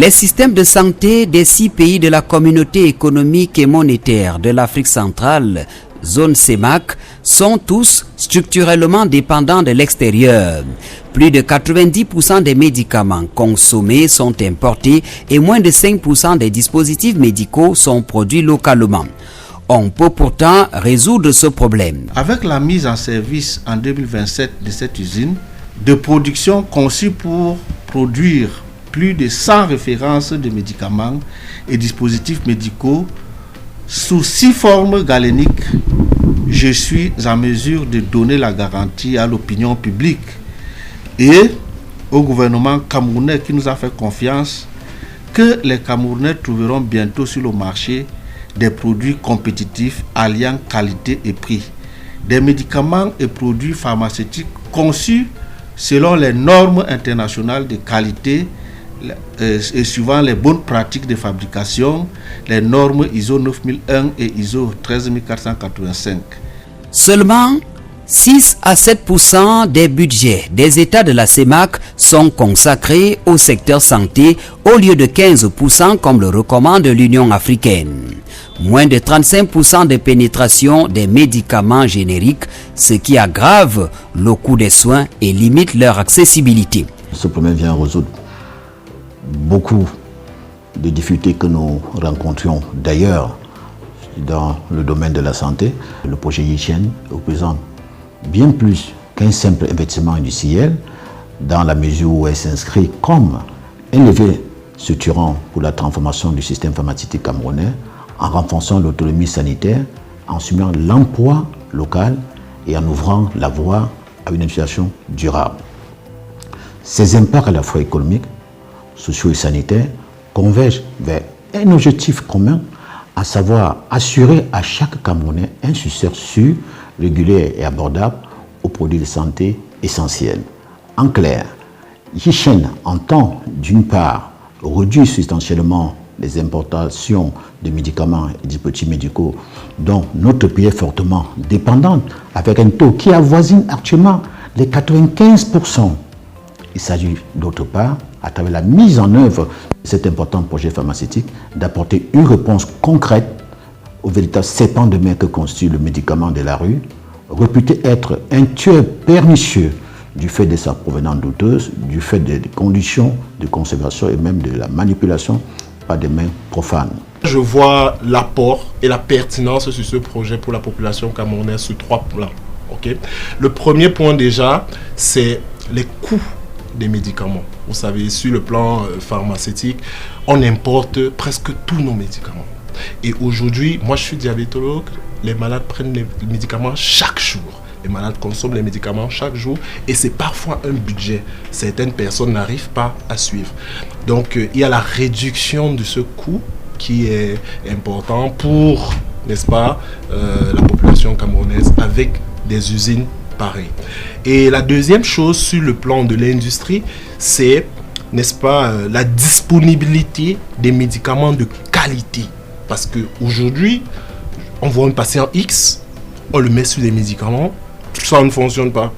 Les systèmes de santé des 6 pays de la communauté économique et monétaire de l'Afrique centrale, zone CEMAC, sont tous structurellement dépendants de l'extérieur. Plus de 90% des médicaments consommés sont importés et moins de 5% des dispositifs médicaux sont produits localement. On peut pourtant résoudre ce problème. Avec la mise en service en 2027 de cette usine de production conçue pour produire plus de 100 références de médicaments et dispositifs médicaux sous 6 formes galéniques, je suis en mesure de donner la garantie à l'opinion publique et au gouvernement camerounais qui nous a fait confiance que les Camerounais trouveront bientôt sur le marché des produits compétitifs alliant qualité et prix, des médicaments et produits pharmaceutiques conçus selon les normes internationales de qualité et suivant les bonnes pratiques de fabrication, les normes ISO 9001 et ISO 13485. Seulement 6 à 7% des budgets des États de la CEMAC sont consacrés au secteur santé au lieu de 15% comme le recommande l'Union africaine. Moins de 35% de pénétration des médicaments génériques, ce qui aggrave le coût des soins et limite leur accessibilité. Ce problème vient résoudre beaucoup de difficultés que nous rencontrions d'ailleurs dans le domaine de la santé. Le projet Hygiène représente bien plus qu'un simple investissement industriel dans la mesure où elle s'inscrit comme un levier structurant pour la transformation du système pharmaceutique camerounais en renforçant l'autonomie sanitaire, en stimulant l'emploi local et en ouvrant la voie à une industrialisation durable. Ces impacts à la fois économiques, sociaux et sanitaires convergent vers un objectif commun, à savoir assurer à chaque Camerounais un succès sûr, régulier et abordable aux produits de santé essentiels. En clair, Hygiène entend d'une part réduire substantiellement les importations de médicaments et dispositifs médicaux dont notre pays est fortement dépendant, avec un taux qui avoisine actuellement les 95%. Il s'agit d'autre part, à travers la mise en œuvre de cet important projet pharmaceutique, d'apporter une réponse concrète au véritable serpent de mer que constitue le médicament de la rue, réputé être un tueur pernicieux du fait de sa provenance douteuse, du fait des conditions de conservation et même de la manipulation par des mains profanes. Je vois l'apport et la pertinence sur ce projet pour la population camerounaise sur 3 plans. Okay? Le premier point déjà, c'est les coûts des médicaments. Vous savez, sur le plan pharmaceutique, on importe presque tous nos médicaments. Et aujourd'hui, moi je suis diabétologue, les malades prennent les médicaments chaque jour. Les malades consomment les médicaments chaque jour et c'est parfois un budget. Certaines personnes n'arrivent pas à suivre. Donc il y a la réduction de ce coût qui est important pour, n'est-ce pas, la population camerounaise avec des usines pareilles. Et la deuxième chose sur le plan de l'industrie, c'est, n'est-ce pas, la disponibilité des médicaments de qualité. Parce qu'aujourd'hui, on voit un patient X, on le met sur des médicaments, ça ne fonctionne pas.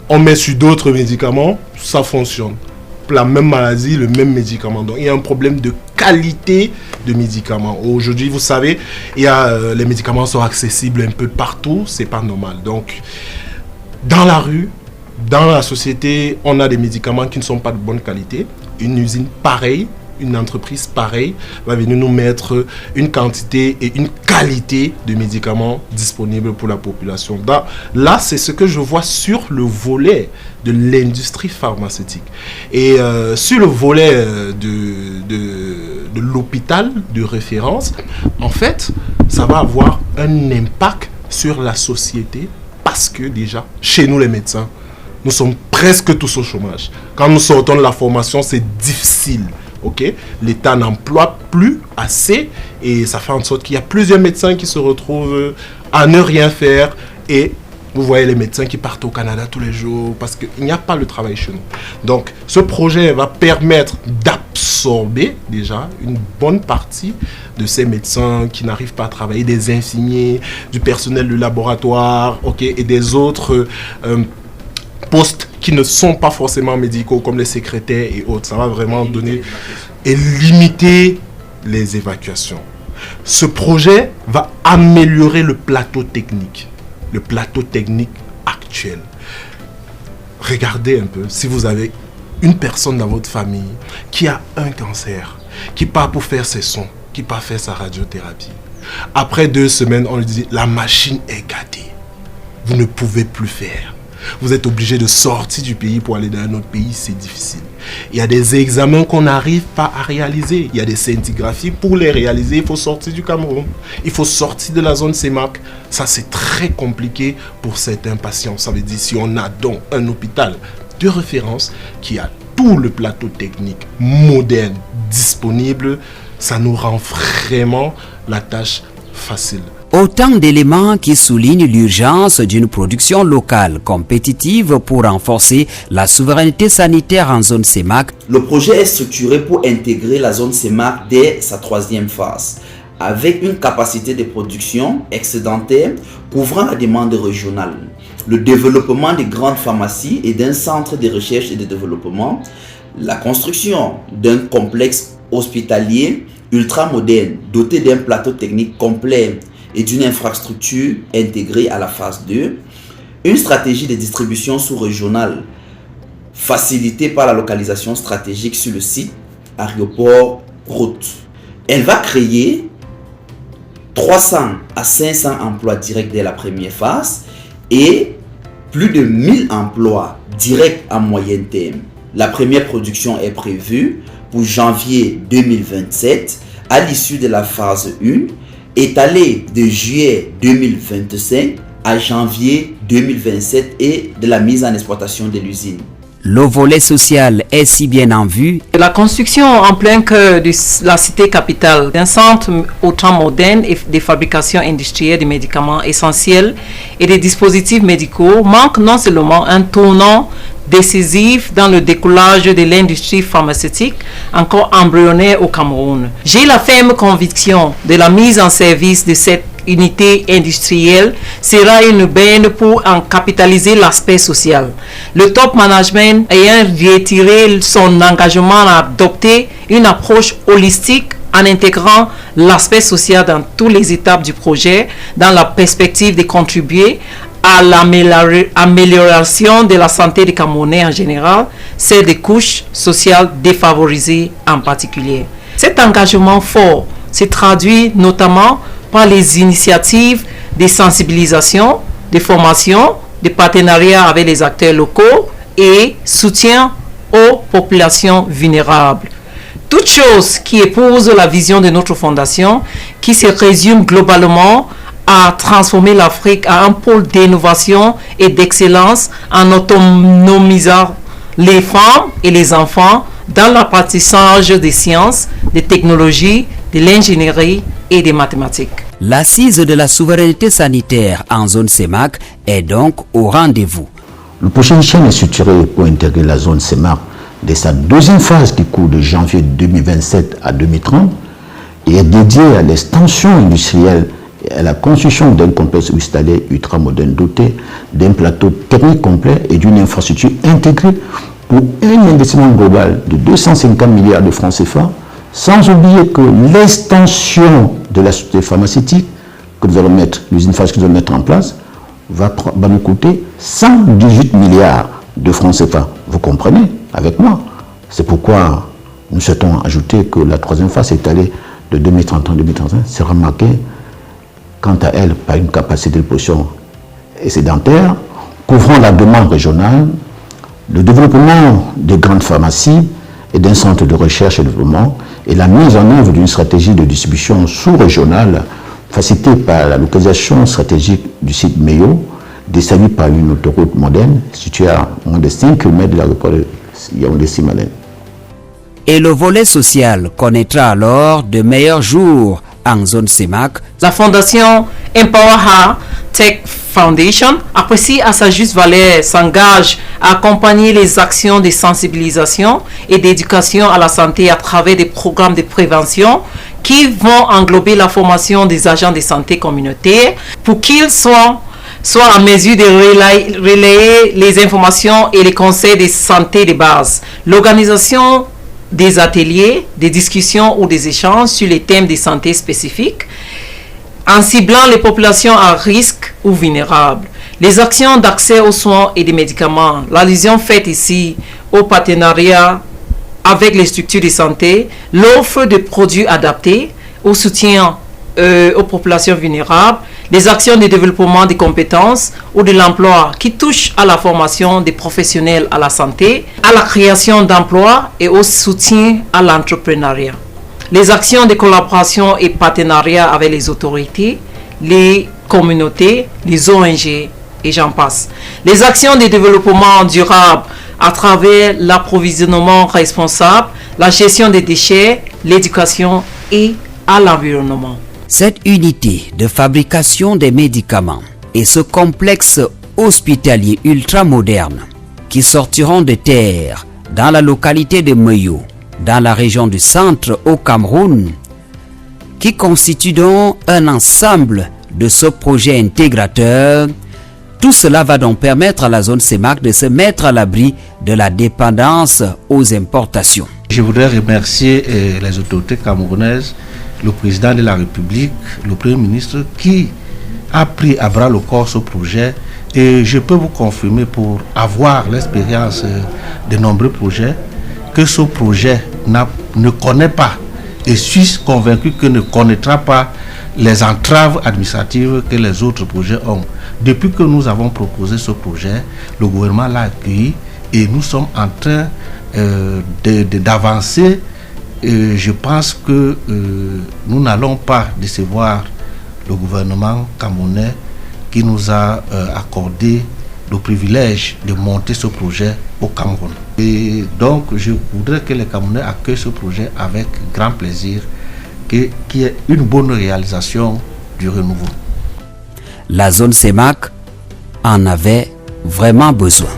On met sur d'autres médicaments, ça fonctionne. Pour la même maladie, le même médicament. Donc il y a un problème de qualité de médicaments. Aujourd'hui, vous savez, les médicaments sont accessibles un peu partout, c'est pas normal. Donc, dans la rue, dans la société, on a des médicaments qui ne sont pas de bonne qualité. Une usine pareille, une entreprise pareille va venir nous mettre une quantité et une qualité de médicaments disponibles pour la population. Là, c'est ce que je vois sur le volet de l'industrie pharmaceutique. Et sur le volet de l'hôpital de référence, en fait, ça va avoir un impact sur la société parce que déjà, chez nous les médecins, nous sommes presque tous au chômage. Quand nous sortons de la formation, c'est difficile. Okay? L'État n'emploie plus assez et ça fait en sorte qu'il y a plusieurs médecins qui se retrouvent à ne rien faire et vous voyez les médecins qui partent au Canada tous les jours parce qu'il n'y a pas le travail chez nous. Donc ce projet va permettre d'absorber déjà une bonne partie de ces médecins qui n'arrivent pas à travailler, des infirmiers, du personnel de laboratoire, okay, et des autres postes qui ne sont pas forcément médicaux, comme les secrétaires et autres. Ça va vraiment donner et limiter les évacuations. Ce projet va améliorer le plateau technique actuel. Regardez un peu, si vous avez une personne dans votre famille qui a un cancer, qui part pour faire ses soins, qui part faire sa radiothérapie. Après 2 semaines, on lui dit la machine est gâtée. Vous ne pouvez plus faire. Vous êtes obligé de sortir du pays pour aller dans un autre pays, c'est difficile. Il y a des examens qu'on n'arrive pas à réaliser. Il y a des scintigraphies. Pour les réaliser, il faut sortir du Cameroun. Il faut sortir de la zone CEMAC. Ça, c'est très compliqué pour certains patients. Ça veut dire si on a donc un hôpital de référence qui a tout le plateau technique moderne disponible, ça nous rend vraiment la tâche facile. Autant d'éléments qui soulignent l'urgence d'une production locale compétitive pour renforcer la souveraineté sanitaire en zone CEMAC. Le projet est structuré pour intégrer la zone CEMAC dès sa 3e phase, avec une capacité de production excédentaire couvrant la demande régionale, le développement des grandes pharmacies et d'un centre de recherche et de développement, la construction d'un complexe hospitalier ultra-moderne doté d'un plateau technique complet et d'une infrastructure intégrée à la phase 2, une stratégie de distribution sous-régionale facilitée par la localisation stratégique sur le site aéroport-route. Elle va créer 300 à 500 emplois directs dès la première phase et plus de 1000 emplois directs à moyen terme. La première production est prévue pour janvier 2027 à l'issue de la phase 1, étalée de juillet 2025 à janvier 2027 et de la mise en exploitation de l'usine. Le volet social est si bien en vue. La construction en plein cœur de la cité capitale d'un centre autant moderne et de fabrication industrielle de médicaments essentiels et des dispositifs médicaux manque non seulement un tournant décisif dans le décollage de l'industrie pharmaceutique encore embryonnaire au Cameroun. J'ai la ferme conviction de la mise en service de cette unité industrielle sera une benne pour en capitaliser l'aspect social. Le top management ayant retiré son engagement à adopter une approche holistique en intégrant l'aspect social dans toutes les étapes du projet, dans la perspective de contribuer à l'amélioration de la santé des Camerounais en général, celle des couches sociales défavorisées en particulier. Cet engagement fort se traduit notamment par les initiatives de sensibilisation, de formation, de partenariat avec les acteurs locaux et soutien aux populations vulnérables. Toute chose qui épouse la vision de notre fondation, qui se résume globalement à transformer l'Afrique en un pôle d'innovation et d'excellence en autonomisant les femmes et les enfants dans l'apprentissage des sciences, des technologies, de l'ingénierie et des mathématiques. L'assise de la souveraineté sanitaire en zone CEMAC est donc au rendez-vous. Le projet ICHEN est structuré pour intégrer la zone CEMAC dès sa 2e phase qui court de janvier 2027 à 2030 et est dédié à l'extension industrielle et à la construction d'un complexe hospitalier ultramoderne doté d'un plateau technique complet et d'une infrastructure intégrée pour un investissement global de 250 milliards de francs CFA, sans oublier que l'extension de la société pharmaceutique que nous allons mettre, l'usine pharmaceutique que nous allons mettre en place, va nous coûter 118 milliards de francs CFA. Vous comprenez avec moi? C'est pourquoi nous souhaitons ajouter que la 3e phase étalée de 2030 à 2035 sera marquée quant à elle par une capacité de production excédentaire, couvrant la demande régionale, le développement de grandes pharmacies et d'un centre de recherche et développement, et la mise en œuvre d'une stratégie de distribution sous-régionale facilitée par la localisation stratégique du site Meyo, desservi par une autoroute moderne située à moins de 5 km de l'aéroport de Yaoundé-Simalène. Et le volet social connaîtra alors de meilleurs jours en zone CEMAC. La fondation Empower Tech Foundation, apprécie à sa juste valeur, s'engage à accompagner les actions de sensibilisation et d'éducation à la santé à travers des programmes de prévention qui vont englober la formation des agents de santé communautaires pour qu'ils soient soit en mesure de relayer les informations et les conseils de santé de base. L'organisation des ateliers, des discussions ou des échanges sur les thèmes de santé spécifiques en ciblant les populations à risque ou vulnérables. Les actions d'accès aux soins et des médicaments. L'allusion faite ici au partenariat avec les structures de santé, l'offre de produits adaptés au soutien aux populations vulnérables, les actions de développement des compétences ou de l'emploi qui touchent à la formation des professionnels à la santé, à la création d'emplois et au soutien à l'entrepreneuriat. Les actions de collaboration et partenariat avec les autorités, les communautés, les ONG et j'en passe. Les actions de développement durable à travers l'approvisionnement responsable, la gestion des déchets, l'éducation et à l'environnement. Cette unité de fabrication des médicaments et ce complexe hospitalier ultramoderne qui sortiront de terre dans la localité de Meyo, dans la région du centre au Cameroun, qui constitue donc un ensemble de ce projet intégrateur. Tout cela va donc permettre à la zone CEMAC de se mettre à l'abri de la dépendance aux importations. Je voudrais remercier les autorités camerounaises, le président de la République, le Premier ministre, qui a pris à bras le corps ce projet. Et je peux vous confirmer, pour avoir l'expérience de nombreux projets, que ce projet ne connaît pas, et suis convaincu que ne connaîtra pas les entraves administratives que les autres projets ont. Depuis que nous avons proposé ce projet, le gouvernement l'a accueilli et nous sommes en train d'avancer. Je pense que nous n'allons pas décevoir le gouvernement camerounais qui nous a accordé le privilège de monter ce projet au Cameroun. Et donc, je voudrais que les Camerounais accueillent ce projet avec grand plaisir, qui est une bonne réalisation du renouveau. La zone CEMAC en avait vraiment besoin.